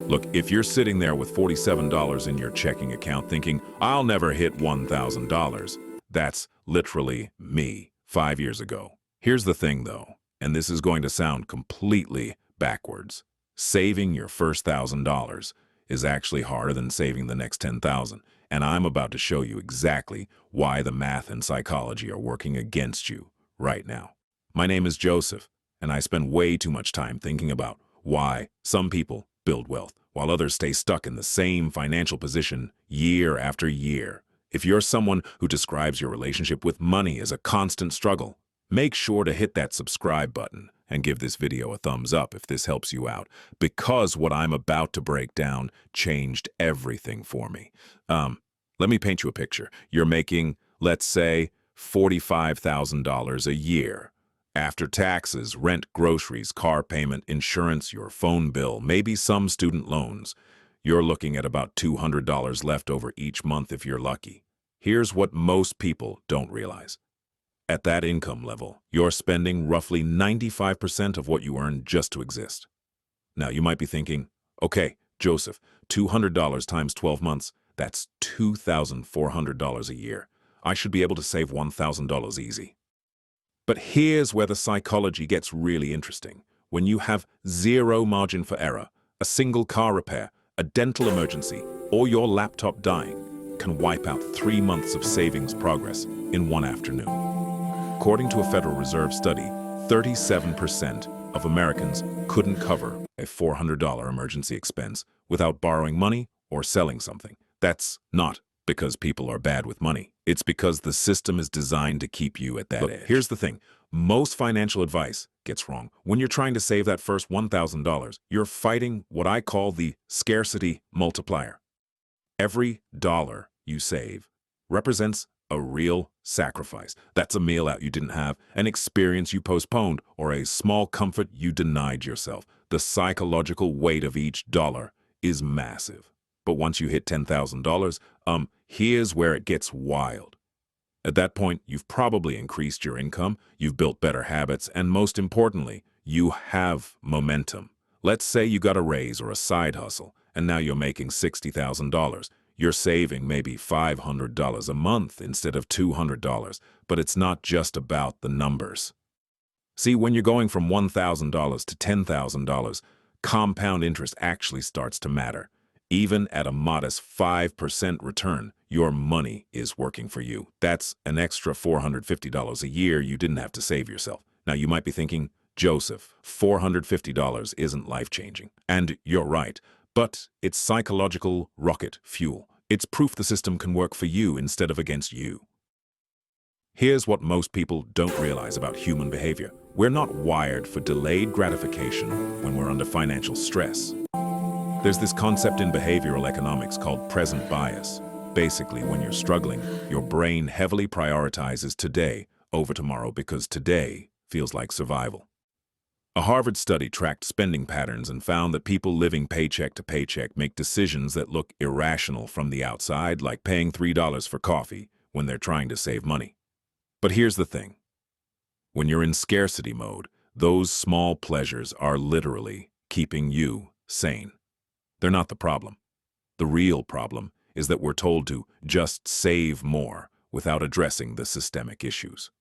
Look, if you're sitting there with $47 in your checking account thinking, I'll never hit $1,000, that's literally me 5 years ago. Here's the thing though, and this is going to sound completely backwards. Saving your first $1,000 is actually harder than saving the next 10,000, and I'm about to show you exactly why the math and psychology are working against you right now. My name is Joseph, and I spend way too much time thinking about why some people build wealth while others stay stuck in the same financial position year after year. If you're someone who describes your relationship with money as a constant struggle, make sure to hit that subscribe button and give this video a thumbs up if this helps you out, because what I'm about to break down changed everything for me. Let me paint you a picture. You're making, let's say, $45,000 a year. After taxes, rent, groceries, car payment, insurance, your phone bill, maybe some student loans, you're looking at about $200 left over each month if you're lucky. Here's what most people don't realize. At that income level, you're spending roughly 95% of what you earn just to exist. Now, you might be thinking, okay, Joseph, $200 times 12 months, that's $2,400 a year. I should be able to save $1,000 easy. But here's where the psychology gets really interesting. When you have zero margin for error, a single car repair, a dental emergency, or your laptop dying can wipe out 3 months of savings progress in one afternoon. According to a Federal Reserve study, 37% of Americans couldn't cover a $400 emergency expense without borrowing money or selling something. That's not because people are bad with money. It's because the system is designed to keep you at that edge. Here's the thing. Most financial advice gets wrong. When you're trying to save that first $1,000, you're fighting what I call the scarcity multiplier. Every dollar you save represents a real sacrifice. That's a meal out you didn't have, an experience you postponed, or a small comfort you denied yourself. The psychological weight of each dollar is massive. But once you hit $10,000, here's where it gets wild. At that point, you've probably increased your income, you've built better habits, and most importantly, you have momentum. Let's say you got a raise or a side hustle, and now you're making $60,000. You're saving maybe $500 a month instead of $200, but it's not just about the numbers. See, when you're going from $1,000 to $10,000, compound interest actually starts to matter. Even at a modest 5% return, your money is working for you. That's an extra $450 a year you didn't have to save yourself. Now, you might be thinking, Joseph, $450 isn't life-changing. And you're right, but it's psychological rocket fuel. It's proof the system can work for you instead of against you. Here's what most people don't realize about human behavior. We're not wired for delayed gratification when we're under financial stress. There's this concept in behavioral economics called present bias. Basically, when you're struggling, your brain heavily prioritizes today over tomorrow because today feels like survival. A Harvard study tracked spending patterns and found that people living paycheck to paycheck make decisions that look irrational from the outside, like paying $3 for coffee when they're trying to save money. But here's the thing. When you're in scarcity mode, those small pleasures are literally keeping you sane. They're not the problem. The real problem is that we're told to just save more without addressing the systemic issues.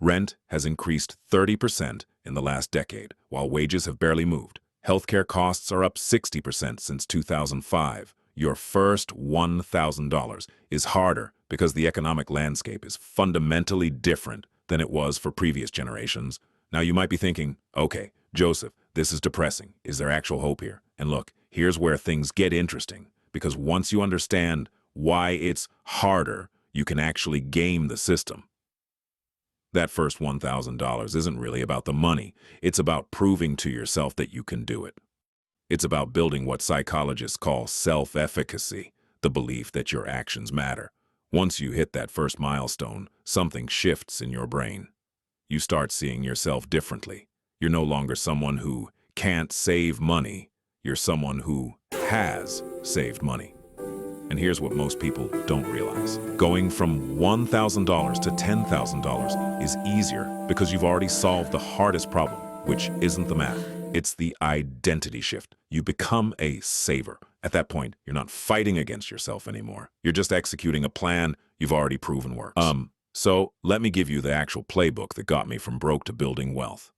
Rent has increased 30% in the last decade, while wages have barely moved. Healthcare costs are up 60% since 2005. Your first $1,000 is harder because the economic landscape is fundamentally different than it was for previous generations. Now you might be thinking, okay, Joseph, this is depressing. Is there actual hope here? And look, here's where things get interesting, because once you understand why it's harder, you can actually game the system. That first $1,000 isn't really about the money. It's about proving to yourself that you can do it. It's about building what psychologists call self-efficacy, the belief that your actions matter. Once you hit that first milestone, something shifts in your brain. You start seeing yourself differently. You're no longer someone who can't save money. You're someone who has saved money. And here's what most people don't realize. Going from $1,000 to $10,000 is easier because you've already solved the hardest problem, which isn't the math. It's the identity shift. You become a saver. At that point, you're not fighting against yourself anymore. You're just executing a plan you've already proven works. So let me give you the actual playbook that got me from broke to building wealth.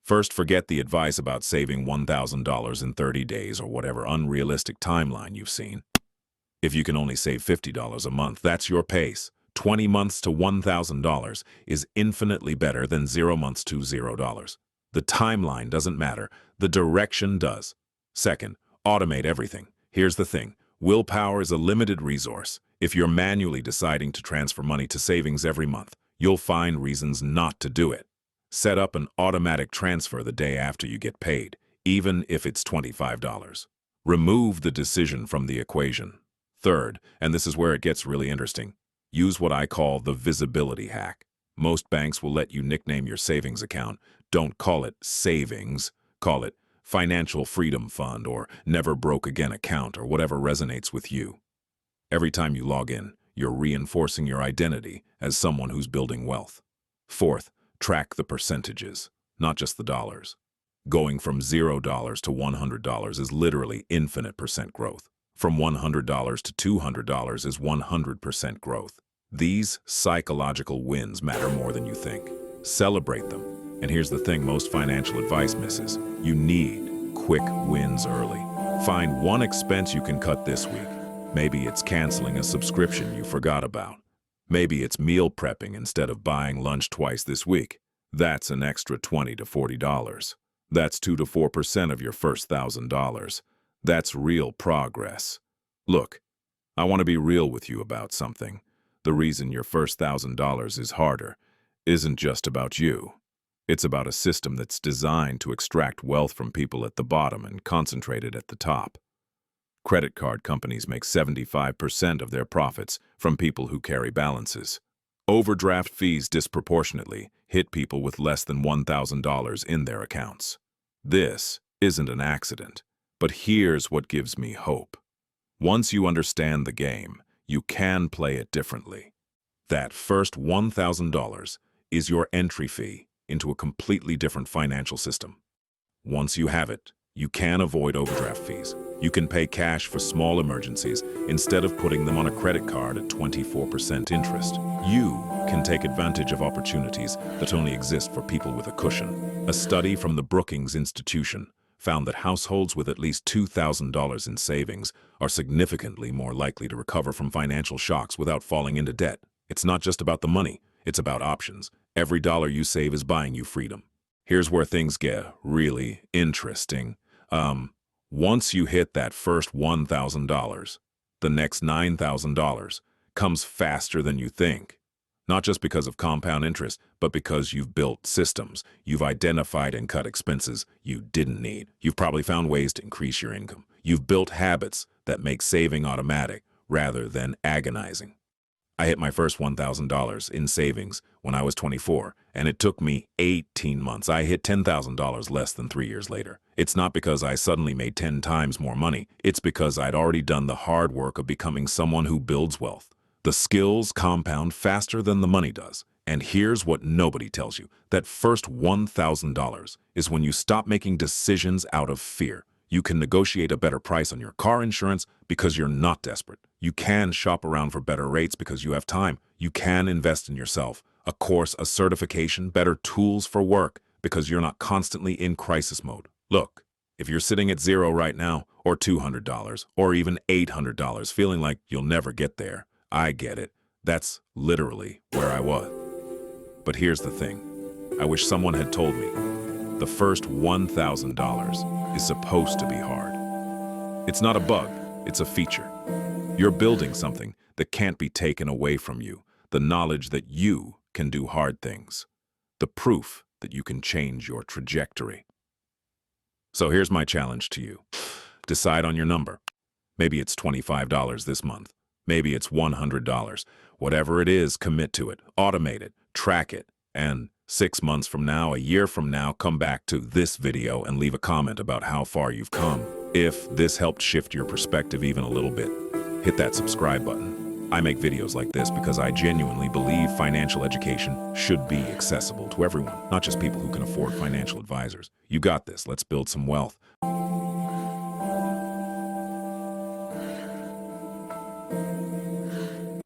First, forget the advice about saving $1,000 in 30 days or whatever unrealistic timeline you've seen. If you can only save $50 a month, that's your pace. 20 months to $1,000 is infinitely better than 0 months to $0. The timeline doesn't matter. The direction does. Second, automate everything. Here's the thing. Willpower is a limited resource. If you're manually deciding to transfer money to savings every month, you'll find reasons not to do it. Set up an automatic transfer the day after you get paid, even if it's $25. Remove the decision from the equation. Third, and this is where it gets really interesting, use what I call the visibility hack. Most banks will let you nickname your savings account. Don't call it savings. Call it Financial Freedom Fund or Never Broke Again account or whatever resonates with you. Every time you log in, you're reinforcing your identity as someone who's building wealth. Fourth, track the percentages, not just the dollars. Going from $0 to $100 is literally infinite percent growth. From $100 to $200 is 100% growth. These psychological wins matter more than you think. Celebrate them. And here's the thing most financial advice misses. You need quick wins early. Find one expense you can cut this week. Maybe it's canceling a subscription you forgot about. Maybe it's meal prepping instead of buying lunch twice this week. That's an extra $20 to $40. That's 2 to 4% of your first $1,000. That's real progress. Look, I want to be real with you about something. The reason your first $1,000 is harder isn't just about you. It's about a system that's designed to extract wealth from people at the bottom and concentrate it at the top. Credit card companies make 75% of their profits from people who carry balances. Overdraft fees disproportionately hit people with less than $1,000 in their accounts. This isn't an accident, but here's what gives me hope. Once you understand the game, you can play it differently. That first $1,000 is your entry fee into a completely different financial system. Once you have it, you can avoid overdraft fees. You can pay cash for small emergencies instead of putting them on a credit card at 24% interest. You can take advantage of opportunities that only exist for people with a cushion. A study from the Brookings Institution found that households with at least $2,000 in savings are significantly more likely to recover from financial shocks without falling into debt. It's not just about the money, it's about options. Every dollar you save is buying you freedom. Here's where things get really interesting. Once you hit that first $1,000, the next $9,000 comes faster than you think. Not just because of compound interest, but because you've built systems. You've identified and cut expenses you didn't need. You've probably found ways to increase your income. You've built habits that make saving automatic rather than agonizing. I hit my first $1,000 in savings when I was 24, and it took me 18 months. I hit $10,000 less than 3 years later. It's not because I suddenly made 10 times more money. It's because I'd already done the hard work of becoming someone who builds wealth. The skills compound faster than the money does. And here's what nobody tells you. That first $1,000 is when you stop making decisions out of fear. You can negotiate a better price on your car insurance because you're not desperate. You can shop around for better rates because you have time. You can invest in yourself, a course, a certification, better tools for work because you're not constantly in crisis mode. Look, if you're sitting at $0 right now, or $200, or even $800, feeling like you'll never get there, I get it. That's literally where I was. But here's the thing. I wish someone had told me the first $1,000 is supposed to be hard. It's not a bug, it's a feature. You're building something that can't be taken away from you, the knowledge that you can do hard things, the proof that you can change your trajectory. So here's my challenge to you. Decide on your number. Maybe it's $25 this month. Maybe it's $100. Whatever it is, commit to it, automate it, track it, and 6 months from now, a year from now, come back to this video and leave a comment about how far you've come. If this helped shift your perspective even a little bit, hit that subscribe button. I make videos like this because I genuinely believe financial education should be accessible to everyone, not just people who can afford financial advisors. You got this. Let's build some wealth.